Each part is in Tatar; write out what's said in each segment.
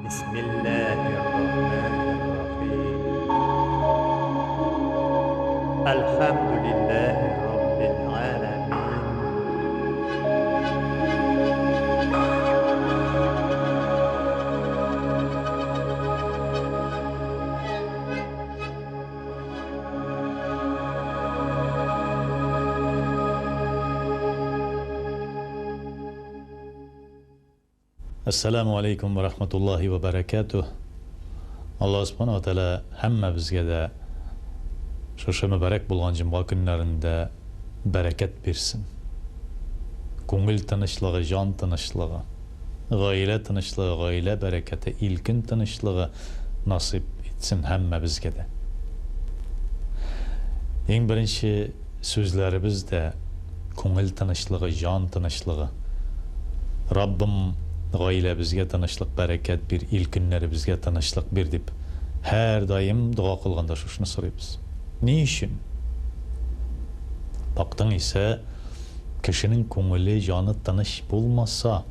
بسم الله الرحمن الرحيم الحمد لله رب العالمين Assalamu alaikum wa rahmatullahi wa barakatuh. Allah subhanahu wa ta'ala hamma bizga da şoşa mübarek bulgan jumğa günlerinde bereket bersin. Ko'ngil tinchlig'i, jon tinchlig'i, g'oila tinchlig'i, g'oila barakati, ilkin tinchlig'i nasib etsin hamma bizga da. Eng birinchi so'zlarimiz de ko'ngil tinchlig'i, jon tinchlig'i. Rabbim g'oila bizga tinchlik, barakat bir, ilkinlari bizga tinchlik ber deb har doim duo qilganda shuni so'raymiz. Ne uchun? Baqtın ise kişinin ko'ngili, joni tinch bo'lmasa,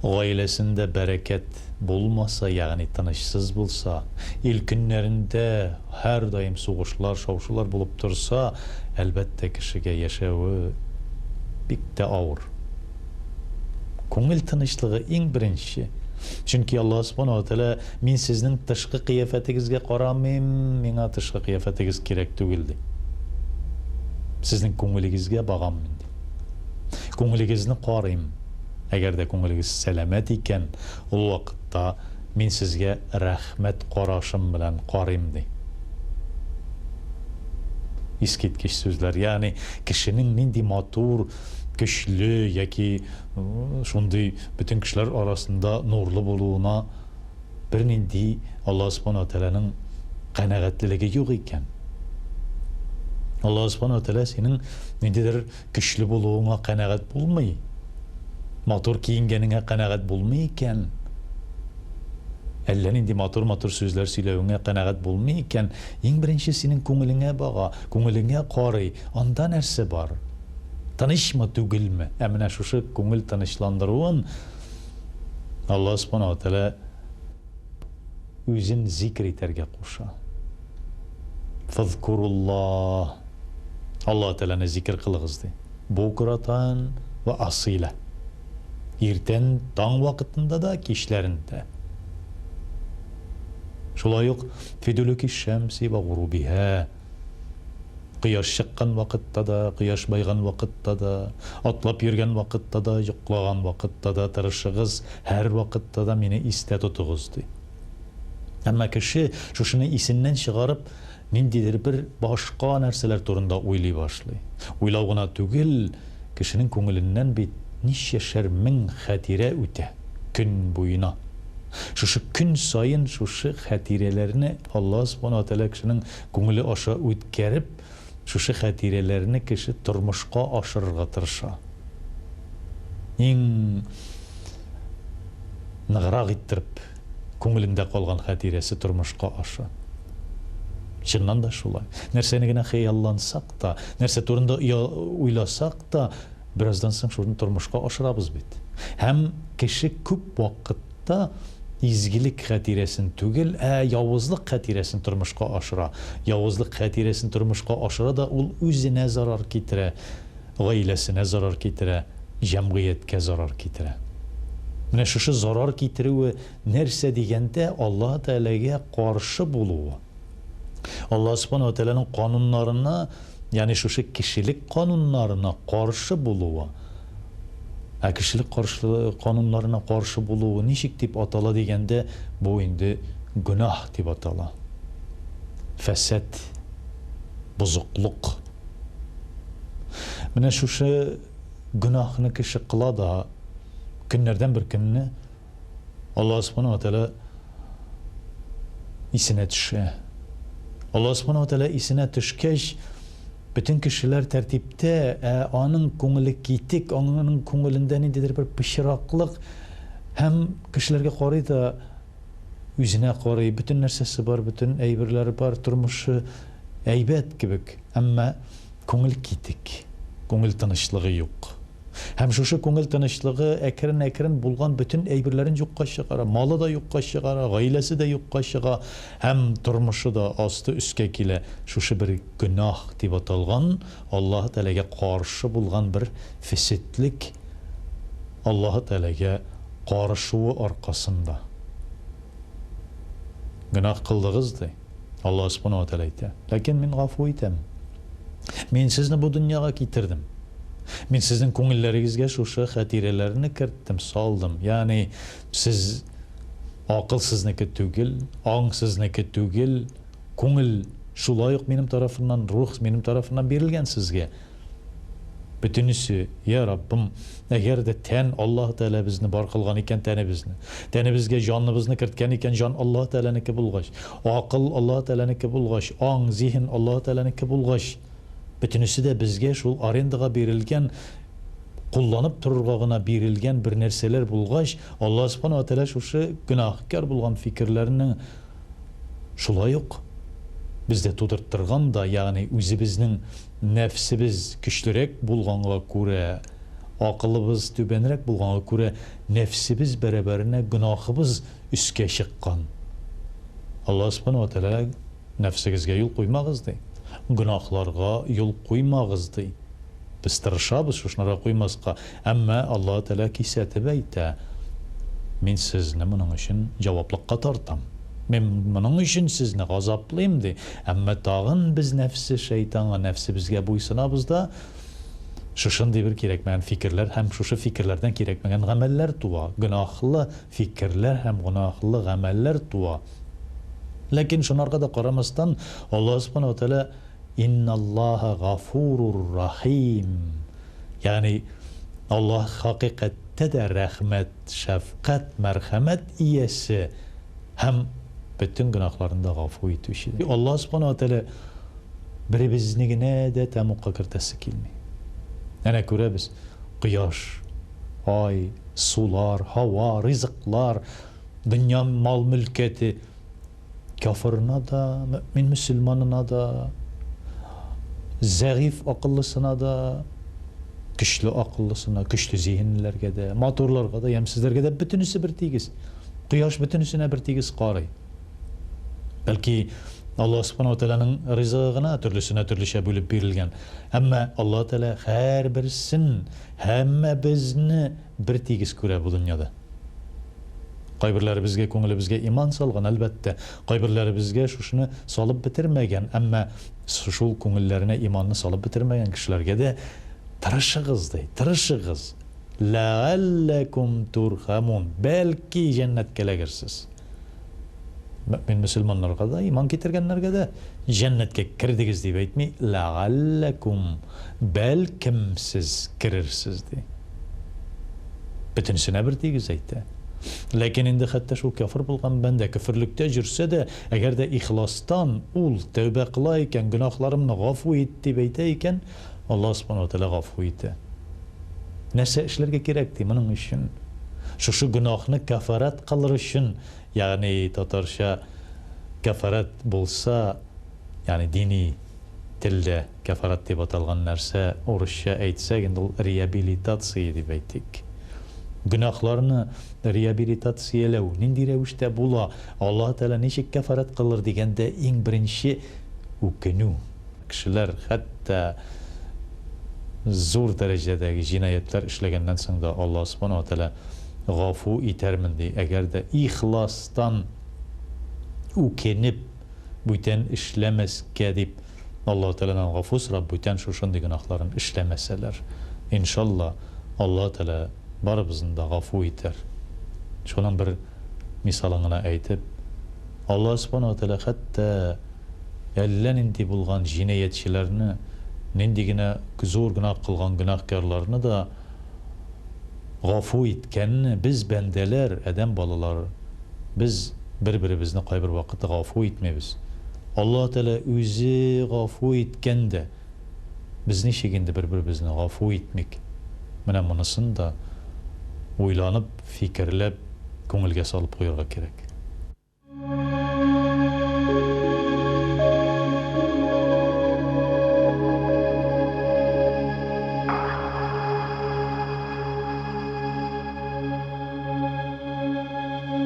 oilesinde bereket bo'lmasa, ya'ni tinchsiz bo'lsa, ilkinlarinde her doim so'g'ishlar, shovshular bo'lib tursa, albatta kishiga yashavi bitta og'ir. Ko'ngil tinchlig'i eng birinchi. Chunki Alloh subhanahu va taolo men sizning tashqi qiyofatingizga qaramayman, menga tashqi qiyofatingiz kerak tugildi. Sizning ko'ngilingizga bag'anman. Ko'ngilingizni qarayman. Agarda ko'ngilingiz salomat ekan, u vaqtda men sizga rahmat qarashim bilan qarayman. Eskitkish so'zlar, ya'ni kishining nindi motor güçlü yoki shunday bütün kishilar orasida nurli bo'luvina bir nindi Alloh subhanahu va taolaning qanoatligi yo'q ekan. Alloh subhanahu va taolo sening nindidir kuchli bo'luvingga qanoat bo'lmay, motor kiyinganingga qanoat bo'lmay ekan, alla nindi motor so'zlar söylevingga qanoat bo'lmay ekan, eng birinchi sening ko'ngilingga baqa, ko'ngilingga qari, anda narsa bor. Tanışma tugilme. Emine şu ko'ngil tinchlantiruvin Allah subhanahu wa ta'ala o'zin zikr eterga qo'sha. Fazkurullah. Allah ta'alani zikr qilg'izdi. Bukratan va asila. Erten tong vaqtida da, kechlarida. Şulay yo'q fiduluki shamsi va g'urubiha. Quyosh chiqqan vaqtda da, quyosh baygan vaqtda da, atlab yurgan vaqtda da, yo'qlagan vaqtda da, tirishig'iz har vaqtda da meni esda tutug'izdi. Ammo kishi shuni esindən chiqarib, nindidir bir boshqa narsalar turunda o'ylay boshlaydi. O'ylavgina tugil, kishining ko'nglidan bir necha yashar ming xatira o'ta kun bo'yina. Şu kun sayin şu xatiralarini Alloh subhanahu va taolo kishining ko'ngli osha o'tkazib, şu xatiralarini kishi turmushga oshirishga tirishadi. Eng nig'roq ettirib ko'nglinda qolgan xatirasi turmushga oshadi. Chindan da shulay. Narsanigina xayollansak da, narsa turunda o'ylasak da, birazdan so'ng shuni turmushga oshiramiz bit. Ham kishi ko'p vaqtda izgilik xatirasini tugil, yovuzlik xatirasini turmushga oshira. Yovuzlik xatirasini turmushga oshira da ul o'zine zarar keltira, oilasine zarar keltira, jamiyatga zarar keltira. Mana shu zarar keltiruvi narsa deganda Alloh taolaga qarshi bo'luvi. Alloh subhanahu va taolaning qonunlarini, ya'ni shu kishilik qonunlarini qarshi bo'luvi. Kishilik qonunlarına qarshi bo'luvi nechik deb ataladi deganda, bu endi gunoh deb ataladi. Fasad, buzuqlik. Mana shu gunohni kishi qiladi. Kunlardan bir kunni Alloh subhanahu va taolo esine tushadi. Alloh subhanahu va taolo esine tushgach, bütün kişiler tertipte onun ko'ngli ketik, onun ko'nglida nidir bir pishroqlik, hem kişilerge qaraydi, o'zine qaraydi, bütün narsasi bor, bütün ayberleri bor, turmushi aybat gibi. Ama ko'ngil ketik, ko'ngil tinchlig'i yo'q. Һәм шушы күңел тынычлыгы әкрен булган бүтән әйберләрен юкка чыгара, малы да юкка чыгара, гаиләсе дә юкка чыга, һәм тормышы да асты үскә килә. Шушы бер гөнаһ дип аталган, Аллаһ Тәаләгә каршы булган бер фисетлек, Аллаһ Тәаләгә карышуы аркасында. Гөнаһ кылдыгыз ди. Аллаһ Субханаһу ва Тәалә әйтә. Ләкин мин гафу итәм. Мин сезне бу дөньяга китердем. Мин сезнең күңелләрегезгә шушы хатирәләрне керттем, салдым. Ягъни сез акыл сезнеке түгел, аң сезнеке түгел, күңел шулай ук минем тарафымнан, рух минем тарафымнан бирелгән сезгә. Бүтүнесе, я Раббым, әгәр дә тән Аллаһ Тәалә безне бар кылган икән, тәнебезгә җаныбызны керткән икән, җан Аллаһ Тәаләнеке булгач, акыл Аллаһ Тәаләнеке булгач, аң, зиһен Аллаһ Тәаләнеке булгач, бүтүнесе дә безгә шул арендага бирелгән, кулланып торырга гына бирелгән бер нәрсәләр булгач, Аллаһ Субханаһу ва Тәалә шушы гөнаһкар булган фикерләрне шулай ук бездә тудырттырган да, ягъни үзебезнең нәфсебез көчлерәк булганга күрә, акылыбыз түбәнрәк булганга күрә, нәфсебез бәрабәренә гөнаһыбыз үскә чыккан. Аллаһ Субханаһу ва Тәалә нәфсегезгә юл куймагыз ди. Гөнаһларга юл куймагыз ди. Без тырышабыз шушынара куймаска, әмма Аллаһ Тәалә кисәтеп әйтә. Мин сезне моның өчен җаваплыкка тартам. Мен моның өчен сезне газаплыйм ди. Әмма тагын без нәфсе шәйтанга, нәфсебезгә буйсынабыз да, шушындый бер кирәкмәгән фикерләр һәм шушы фикерләрдән кирәкмәгән гамәлләр туа. Гөнаһлы фикерләр һәм гөнаһлы гамәлләр туа. Ләкин шунарга да карамастан, Аллаһ Субханаһу ва Тәалә инналлаһа гафурур рахим. Ягъни Аллаһ хакыйкатьтә дә рәхмәт, шәфкать, мәрхәмәт иясе һәм бүтән гөнаһларында гафу итүче. Аллаһ Субханаһу ва Тәалә беребезне генә дә тәмугка кертәсе килми. Әнә күрәбез, кояш, ай, сулар, һава, ризыклар, дөнья мал-мөлкәте кафирына да, мөмин мөселманына да, зәгыйф акыллысына да, көчле акыллысына, көчле зиһенләргә дә, моторларга да, ямсызларга да бүтүнесе бер тигез. Кояш бүтүнесенә бер тигез карый. Бәлки Аллаһ Субханаһу ва Тәаләнең ризыгына төрлесенә төрлечә бүлеп бирелгән. Әмма Аллаһ Тәалә һәр берсен, һәммәбезне бер тигез күрә бу дөньяда. Кайберләре безгә күңелебезгә иман салган, әлбәттә. Кайберләре безгә шушыны салып бетермәгән, әмма шул күңелләренә иманны салып бетермәгән кешеләргә дә тырышыгыз ди, тырышыгыз. Ләалләкум турхамун. Бәлки җәннәткә ләгерсез. Мөмин мөселманнарга да, иман китергәннәргә дә җәннәткә кирдегез дип әйтми, ләалләкум. Бәлкем сез кирерсез ди. Бүтүнесенә бер тигез әйтә. Ләкин инде хәтта шул кафир булган бәндә кафирлектә жүрсә дә, әгәр дә ихластан ул тәүбә кыла икән, гөнаһларымны гафу ит дип әйтә икән, Аллаһ Субханаһу ва Тәалә гафу итә. Нәрсә эшләргә кирәк ди моның өчен? Шушы гөнаһны кафарат кылыр өчен, ягъни татарча кафарат булса, ягъни дини телдә кафарат дип аталган нәрсә, урысча әйтсәк, инде ул реабилитация дип әйтик. Гөнаһларны реабилитацияләү нинди рәвештә була? Аллаһ Тәалә ничек кафарат кылыр дигәндә, иң беренче үкенү. Кешеләр хәтта зур дәрәҗәдәге җинаятлар эшләгәннән соң да Аллаһ Субханаһу ва Тәалә гафу итәрмен ди. Әгәр дә ихластан үкенеп бүтән эшләмәскә дип Аллаһ Тәаләнән гафу сорап бүтән шушындый гөнаһларын эшләмәсәләр, иншалла Аллаһ Тәалә барыбызны да гафу итәр. Шуның бер мисалын гына әйтеп, Аллаһ Субханаһу ва Тәалә хәтта әллә нинди булган җинаятчыларны, нинди генә зур гөнаһ кылган гөнаһкарларны да гафу иткәнне без бәндәләр, адәм балалары, без бер-беребезне кайбер вакытта гафу итмәбез. Аллаһ Тәалә үзе гафу иткәндә, без ничек инде бер-беребезне гафу итмик? Менә монысын да уйланып, фикерләп, күңелгә салып куярга кирәк.